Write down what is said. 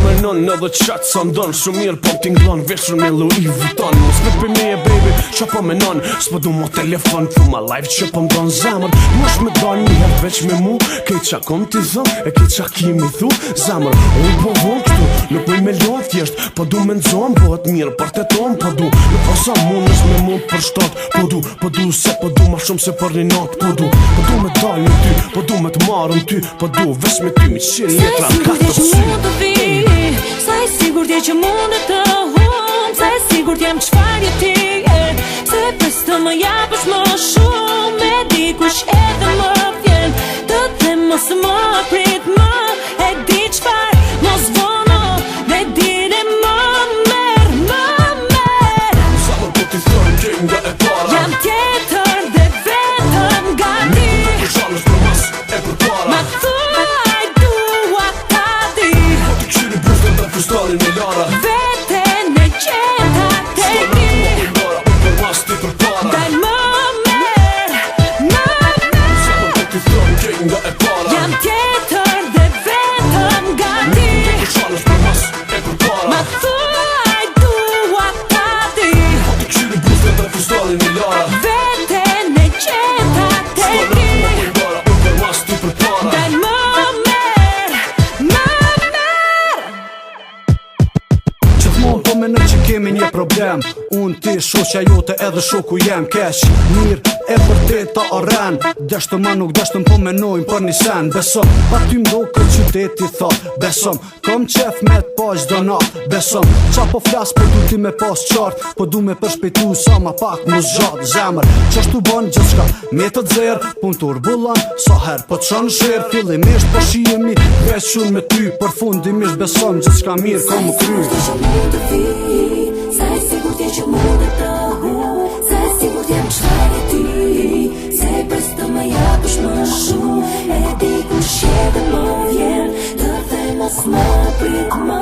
menon edhe qatë sa ndon. Shumë mirë po t'inglon veshur me Louis Vuitton. Mos me për me baby, qa po menon. S'po du mo telefon, fu ma live që po m'don zamër. Mosh me do një herë veç me mu, kej qa kom t'i thon, e kej qa kimi thu zamër. Unë po von këtu, nuk me me lo thjesht, po du me nxon, bëhet mirë për të ton. Po du, nuk osa mundesh me mu për shtat. Po du se po du ma shumë se për një natë. Po du me dal në ty, po du me t'marrën ty. Po du vesh me ty mi qil letra m'katë të sy. Sa e sigurt je që mundet të hum, sa e sigurt jem qfar je ti. Se pes të më japësh më shumë, me dikush edhe më vjen. Të them mos më prit më, e di qfar mos vono, dhe dire më merë. Zamër po t'i thërë gjej nga e para. Jam tjetër dhe vetëm nga ti. Nuk e shalës për mas e për para. Ma thuaj dua ta di, Po t'i këshyri bufte dhe fustalin e lara. vete në gjenta te ti. Daj më merë, Zamër po t'i thërë gjej nga e para. jam tjetër dhe vetëm nga ti. Nuk e shalës për mas e për para. Ma thuaj dua ta di, Po t'i këshyri bufte dhe fustalin e lara. vete në gjenta te ti. Daj më merë, Gjithmonë po menoj që kemi një problem. Unë ti shoqja jote edhe shoku jem. Keq, mirë, e vërtet ta arren. Deshtë ma nuk deshtëm po menojmë për një sen. Besom, pa ty mdo këtë qyteti thot. Besom, kom qef me t'pa gjdo nat. Besom, qa po flas po du ti me pas qartë. Po du me përshpejtu sa ma pak mu zxat zemër. Qashtu bon gjithë shka me të dzerë. Pun turbulan, sa her po t'shan shirë. Fillimisht po shihemi veç unë me ty. Për fundimisht besom gjithë shka mirë ka mu kry. sa e sigurt je që mundet të hum, sa e sigurt jem qfar je ti. Se pres të më japësh më shumë, e dikush edhe më vjen. Të them mos më prit më